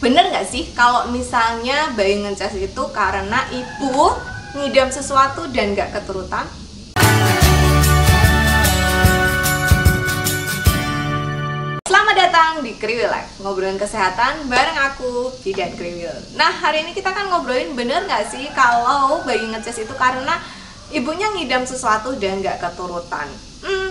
Bener nggak sih kalau misalnya bayi ngeces itu karena ibu ngidam sesuatu dan nggak keturutan? Selamat datang di Kriwil Life, ngobrolin kesehatan bareng aku, Bidan Kriwil. Nah, hari ini kita akan ngobrolin bener nggak sih kalau bayi ngeces itu karena ibunya ngidam sesuatu dan nggak keturutan.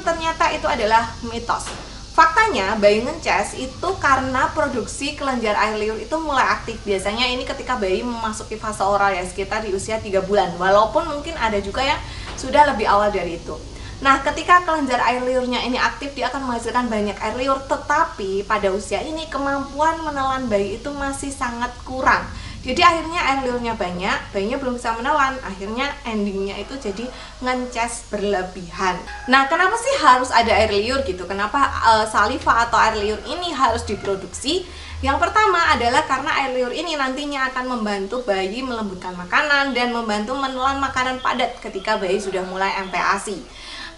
Ternyata itu adalah mitos. Faktanya bayi ngeces itu karena produksi kelenjar air liur itu mulai aktif. Biasanya ini ketika bayi memasuki fase oral ya, sekitar di usia 3 bulan. Walaupun mungkin ada juga yang sudah lebih awal dari itu. Nah, ketika kelenjar air liurnya ini aktif, dia akan menghasilkan banyak air liur. Tetapi pada usia ini kemampuan menelan bayi itu masih sangat kurang. Jadi akhirnya air liurnya banyak, bayinya belum bisa menelan. Akhirnya endingnya itu jadi ngences berlebihan. Nah, kenapa sih harus ada air liur gitu? Kenapa saliva atau air liur ini harus diproduksi? Yang pertama adalah karena air liur ini nantinya akan membantu bayi melembutkan makanan dan membantu menelan makanan padat ketika bayi sudah mulai MPASI.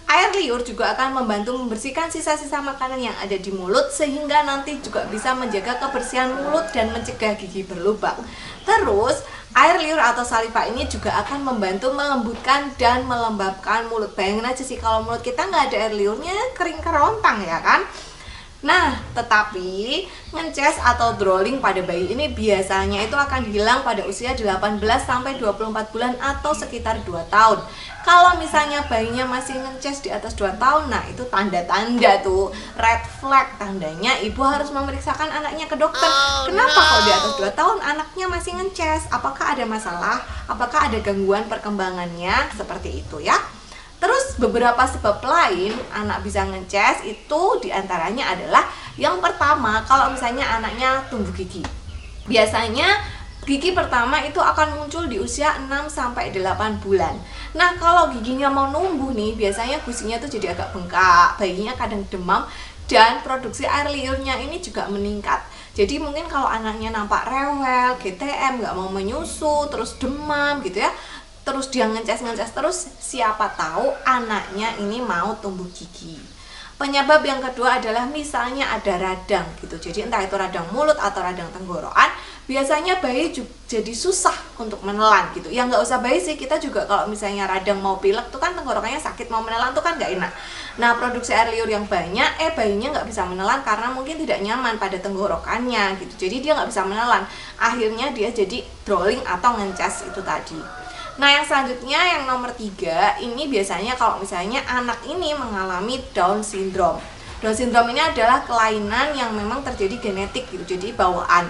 Air liur juga akan membantu membersihkan sisa-sisa makanan yang ada di mulut sehingga nanti juga bisa menjaga kebersihan mulut dan mencegah gigi berlubang. Terus, air liur atau saliva ini juga akan membantu melembutkan dan melembabkan mulut. Bayangin aja sih kalau mulut kita nggak ada air liurnya, kering kerontang ya kan? Nah, tetapi ngeces atau drooling pada bayi ini biasanya itu akan hilang pada usia 18-24 bulan atau sekitar 2 tahun. Kalau misalnya bayinya masih ngeces di atas 2 tahun, nah itu tanda-tanda tuh, red flag, tandanya ibu harus memeriksakan anaknya ke dokter. Kenapa kalau di atas 2 tahun anaknya masih ngeces? Apakah ada masalah? Apakah ada gangguan perkembangannya? Seperti itu ya. Terus beberapa sebab lain anak bisa ngeces itu diantaranya adalah yang pertama, kalau misalnya anaknya tumbuh gigi. Biasanya gigi pertama itu akan muncul di usia 6-8 bulan. Nah, kalau giginya mau numbuh nih, biasanya gusinya tuh jadi agak bengkak, bayinya kadang demam, dan produksi air liurnya ini juga meningkat. Jadi mungkin kalau anaknya nampak rewel, GTM, nggak mau menyusu, terus demam gitu ya, terus dia ngeces terus, siapa tahu anaknya ini mau tumbuh gigi. Penyebab yang kedua adalah misalnya ada radang gitu. Jadi entah itu radang mulut atau radang tenggorokan, biasanya bayi jadi susah untuk menelan gitu. Ya nggak usah bayi sih, kita juga kalau misalnya radang mau pilek tuh kan tenggorokannya sakit, mau menelan tuh kan nggak enak. Nah, produksi air liur yang banyak, bayinya nggak bisa menelan karena mungkin tidak nyaman pada tenggorokannya gitu. Jadi dia nggak bisa menelan. Akhirnya dia jadi drooling atau ngeces itu tadi. Nah, yang selanjutnya yang nomor 3 ini biasanya kalau misalnya anak ini mengalami Down syndrome. Down syndrome ini adalah kelainan yang memang terjadi genetik gitu, jadi bawaan.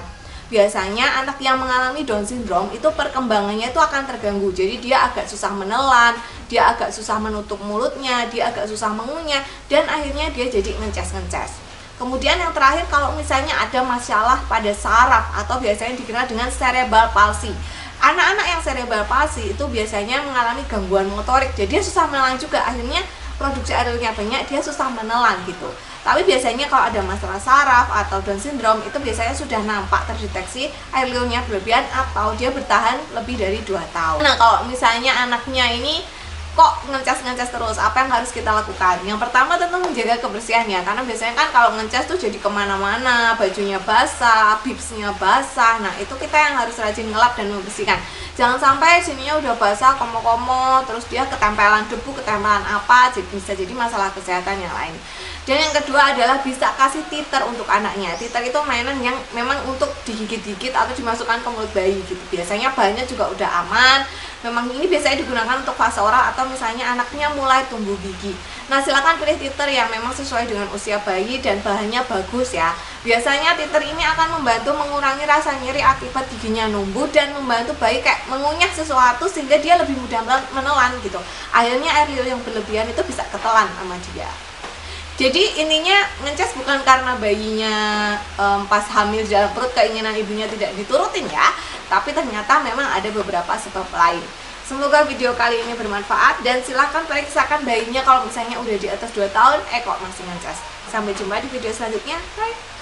Biasanya anak yang mengalami Down syndrome itu perkembangannya itu akan terganggu. Jadi dia agak susah menelan, dia agak susah menutup mulutnya, dia agak susah mengunyah, dan akhirnya dia jadi ngeces-ngeces. Kemudian yang terakhir, kalau misalnya ada masalah pada saraf atau biasanya dikenal dengan cerebral palsy. Anak-anak yang cerebral palsy itu biasanya mengalami gangguan motorik, jadi dia susah menelan juga, akhirnya produksi air liurnya banyak, dia susah menelan gitu. Tapi biasanya kalau ada masalah saraf atau Down syndrome itu biasanya sudah nampak terdeteksi air liurnya berlebihan atau dia bertahan lebih dari 2 tahun. Nah, kalau misalnya anaknya ini kok ngeces terus, apa yang harus kita lakukan? Yang pertama tentu menjaga kebersihannya, karena biasanya kan kalau ngeces tuh jadi kemana-mana, bajunya basah, bibsnya basah. Nah, itu kita yang harus rajin ngelap dan membersihkan. Jangan sampai sininya udah basah, komo-komo, terus dia ketempelan debu, ketempelan apa, bisa jadi masalah kesehatan yang lain. Dan yang kedua adalah bisa kasih titer untuk anaknya. Titer itu mainan yang memang untuk digigit-gigit atau dimasukkan ke mulut bayi gitu. Biasanya bahannya juga udah aman. Memang ini biasanya digunakan untuk fase oral atau misalnya anaknya mulai tumbuh gigi. Nah, silakan pilih titer yang memang sesuai dengan usia bayi dan bahannya bagus ya. Biasanya titer ini akan membantu mengurangi rasa nyeri akibat giginya numbuh dan membantu bayi kayak mengunyah sesuatu sehingga dia lebih mudah menelan gitu. Akhirnya air liur yang berlebihan itu bisa ketelan sama dia. Jadi intinya ngeces bukan karena bayinya pas hamil di dalam perut keinginan ibunya tidak diturutin ya, tapi ternyata memang ada beberapa sebab lain. Semoga video kali ini bermanfaat dan silahkan periksakan bayinya kalau misalnya udah di atas 2 tahun kok masih ngeces. Sampai jumpa di video selanjutnya. Bye.